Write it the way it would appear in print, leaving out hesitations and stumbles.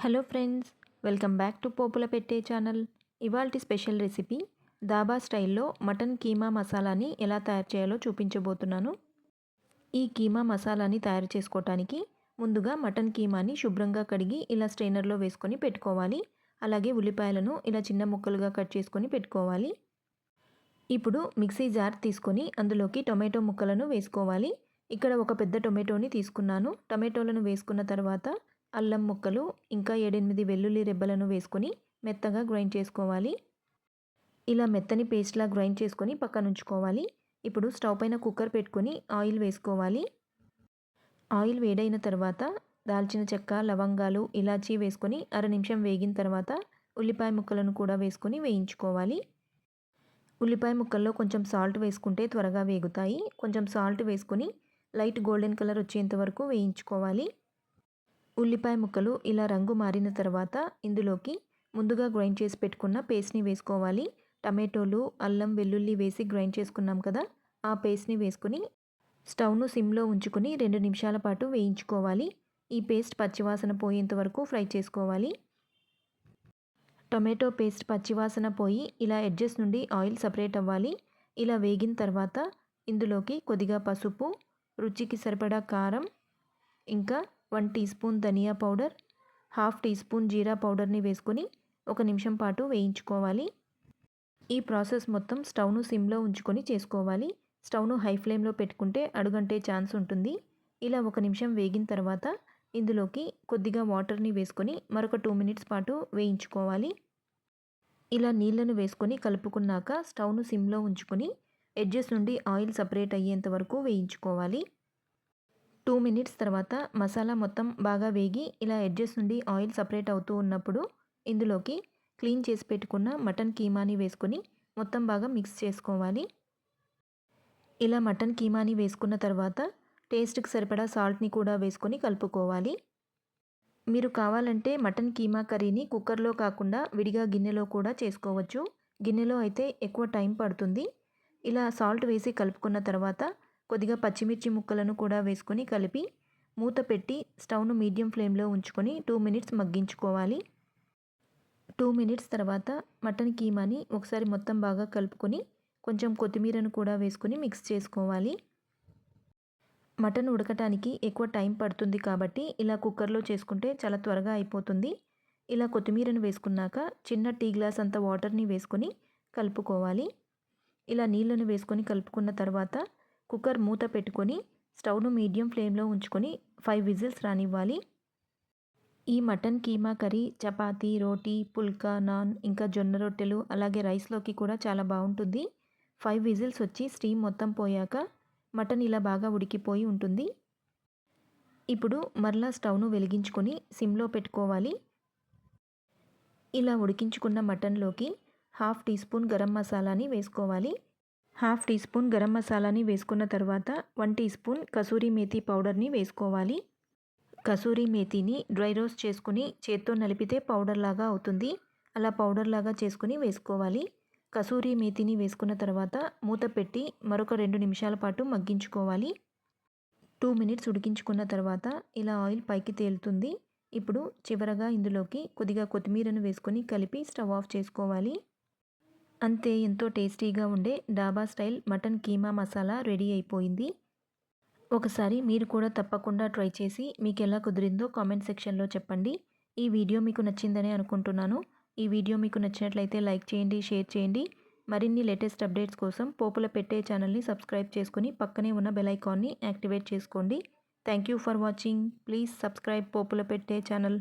Hello friends, welcome back to Popula Pette channel. ఇవాల్టి special recipe dhaba స్టైల్లో mutton keema మసాలాని ఎలా తయారు చేయాలో చూపించబోతున్నాను. ఈ కీమా మసాలాని తయారు చేసుకోవటానికి ముందుగా మటన్ కీమాని శుభ్రంగా కడిగి ఇలా స్ట్రైనర్లో వేసుకొని పెట్టుకోవాలి. అలాగే ఉల్లిపాయలను ఇలా చిన్న ముక్కలుగా కట్ చేసుకొని పెట్టుకోవాలి. ఇప్పుడు మిక్సీ జార్ తీసుకొని అందులోకి టొమాటో ముక్కలను వేసుకోవాలి. ఇక్కడ ఒక పెద్ద టొమాటోని తీసుకున్నాను. టొమాటోలను వేసుకున్న తర్వాత అల్లం ముక్కలు ఇంకా 7-8 వెల్లుల్లి రెబ్బలను వేసుకొని మెత్తగా గ్రైండ్ చేసుకోవాలి. ఇలా మెత్తని పేస్ట్లా గ్రైండ్ చేసుకొని పక్కన ఉంచుకోవాలి. ఇప్పుడు స్టవ్ పైన కుక్కర్ పెట్టుకొని ఆయిల్ వేసుకోవాలి. ఆయిల్ వేడైన తర్వాత దాల్చిన చెక్క, లవంగాలు, ఇలాచీ వేసుకొని అర నిమిషం వేగిన తర్వాత ఉల్లిపాయ ముక్కలను కూడా వేసుకొని వేయించుకోవాలి. ఉల్లిపాయ ముక్కల్లో కొంచెం సాల్ట్ వేసుకుంటే త్వరగా వేగుతాయి. కొంచెం సాల్ట్ వేసుకొని లైట్ గోల్డెన్ కలర్ వచ్చేంత వరకు వేయించుకోవాలి. ఉల్లిపాయ ముక్కలు ఇలా రంగు మారిన తర్వాత ఇందులోకి ముందుగా గ్రైండ్ చేసి పెట్టుకున్న పేస్ట్ని వేసుకోవాలి. టమాటోలు, అల్లం, వెల్లుల్లి వేసి గ్రైండ్ చేసుకున్నాం కదా, ఆ పేస్ట్ని వేసుకుని స్టవ్ను సిమ్లో ఉంచుకొని 2 నిమిషాల పాటు వేయించుకోవాలి. ఈ పేస్ట్ పచ్చివాసన పోయేంత వరకు ఫ్రై చేసుకోవాలి. టొమాటో పేస్ట్ పచ్చివాసన పోయి ఇలా ఎడ్జెస్ నుండి ఆయిల్ సపరేట్ అవ్వాలి. ఇలా వేగిన తర్వాత ఇందులోకి కొద్దిగా పసుపు, రుచికి సరిపడా కారం, ఇంకా 1 టీ స్పూన్ ధనియా పౌడర్, హాఫ్ టీ స్పూన్ జీరా పౌడర్ని వేసుకొని 1 నిమిషం పాటు వేయించుకోవాలి. ఈ ప్రాసెస్ మొత్తం స్టవ్ను సిమ్లో ఉంచుకొని చేసుకోవాలి. స్టవ్ను హై ఫ్లేమ్లో పెట్టుకుంటే అడుగంటే ఛాన్స్ ఉంటుంది. ఇలా 1 నిమిషం వేగిన తర్వాత ఇందులోకి కొద్దిగా వాటర్ని వేసుకొని మరొక 2 మినిట్స్ పాటు వేయించుకోవాలి. ఇలా నీళ్లను వేసుకొని కలుపుకున్నాక స్టవ్ను సిమ్లో ఉంచుకొని ఎడ్జెస్ నుండి ఆయిల్ సపరేట్ అయ్యేంత వరకు వేయించుకోవాలి. 2 మినిట్స్ తర్వాత మసాలా మొత్తం బాగా వేగి ఇలా ఎడ్జెస్ నుండి ఆయిల్ సపరేట్ అవుతూ ఉన్నప్పుడు ఇందులోకి క్లీన్ చేసి పెట్టుకున్న మటన్ కీమాని వేసుకొని మొత్తం బాగా మిక్స్ చేసుకోవాలి. ఇలా మటన్ కీమాని వేసుకున్న తర్వాత టేస్ట్కి సరిపడా సాల్ట్ని కూడా వేసుకొని కలుపుకోవాలి. మీరు కావాలంటే మటన్ కీమా కర్రీని కుక్కర్లో కాకుండా విడిగా గిన్నెలో కూడా చేసుకోవచ్చు. గిన్నెలో అయితే ఎక్కువ టైం పడుతుంది. ఇలా సాల్ట్ వేసి కలుపుకున్న తర్వాత కొద్దిగా పచ్చిమిర్చి ముక్కలను కూడా వేసుకొని కలిపి మూత పెట్టి స్టవ్ను మీడియం ఫ్లేమ్లో ఉంచుకొని 2 మినిట్స్ మగ్గించుకోవాలి. 2 మినిట్స్ తర్వాత మటన్ కీమాని ఒకసారి మొత్తం బాగా కలుపుకొని కొంచెం కొత్తిమీరను కూడా వేసుకొని మిక్స్ చేసుకోవాలి. మటన్ ఉడకటానికి ఎక్కువ టైం పడుతుంది కాబట్టి ఇలా కుక్కర్లో చేసుకుంటే చాలా త్వరగా అయిపోతుంది. ఇలా కొత్తిమీరను వేసుకున్నాక చిన్న టీ గ్లాస్ అంత వాటర్ని వేసుకొని కలుపుకోవాలి. ఇలా నీళ్ళను వేసుకొని కలుపుకున్న తర్వాత కుక్కర్ మూత పెట్టుకొని స్టవ్ను మీడియం ఫ్లేమ్లో ఉంచుకొని 5 విజిల్స్ రానివ్వాలి. ఈ మటన్ కీమా కర్రీ చపాతీ, రోటీ, పుల్కా, నాన్, ఇంకా జొన్న రొట్టెలు అలాగే రైస్లోకి కూడా చాలా బాగుంటుంది. 5 విజిల్స్ వచ్చి స్టీమ్ మొత్తం పోయాక మటన్ ఇలా బాగా ఉడికిపోయి ఉంటుంది. ఇప్పుడు మరలా స్టవ్ను వెలిగించుకొని సిమ్లో పెట్టుకోవాలి. ఇలా ఉడికించుకున్న మటన్లోకి హాఫ్ టీ స్పూన్ గరం మసాలాని వేసుకోవాలి. హాఫ్ టీ స్పూన్ గరం మసాలాని వేసుకున్న తర్వాత 1 టీ స్పూన్ కసూరి మేతి పౌడర్ని వేసుకోవాలి. కసూరి మేతిని డ్రై రోస్ట్ చేసుకుని చేత్తో నలిపితే పౌడర్ లాగా అవుతుంది. అలా పౌడర్ లాగా చేసుకుని వేసుకోవాలి. కసూరి మేతిని వేసుకున్న తర్వాత మూత పెట్టి మరొక 2 నిమిషాల పాటు మగ్గించుకోవాలి. 2 మినిట్స్ ఉడికించుకున్న తర్వాత ఇలా ఆయిల్ పైకి తేలుతుంది. ఇప్పుడు చివరగా ఇందులోకి కొద్దిగా కొత్తిమీరను వేసుకొని కలిపి స్టవ్ ఆఫ్ చేసుకోవాలి. అంతే, ఎంతో టేస్టీగా ఉండే డాబా style mutton keema masala ready అయిపోయింది. ఒకసారి మీరు కూడా తప్పకుండా ట్రై చేసి మీకు ఎలా కుదిరిందో కామెంట్ సెక్షన్లో చెప్పండి. ఈ వీడియో మీకు నచ్చిందని అనుకుంటున్నాను. ఈ వీడియో మీకు నచ్చినట్లయితే లైక్ చేయండి, షేర్ చేయండి. మరిన్ని లేటెస్ట్ అప్డేట్స్ కోసం పోపుల పెట్టే ఛానల్ని సబ్స్క్రైబ్ చేసుకుని పక్కనే ఉన్న బెల్ ఐకాన్ని యాక్టివేట్ చేసుకోండి. Thank you for watching. Please subscribe Popula Pette channel.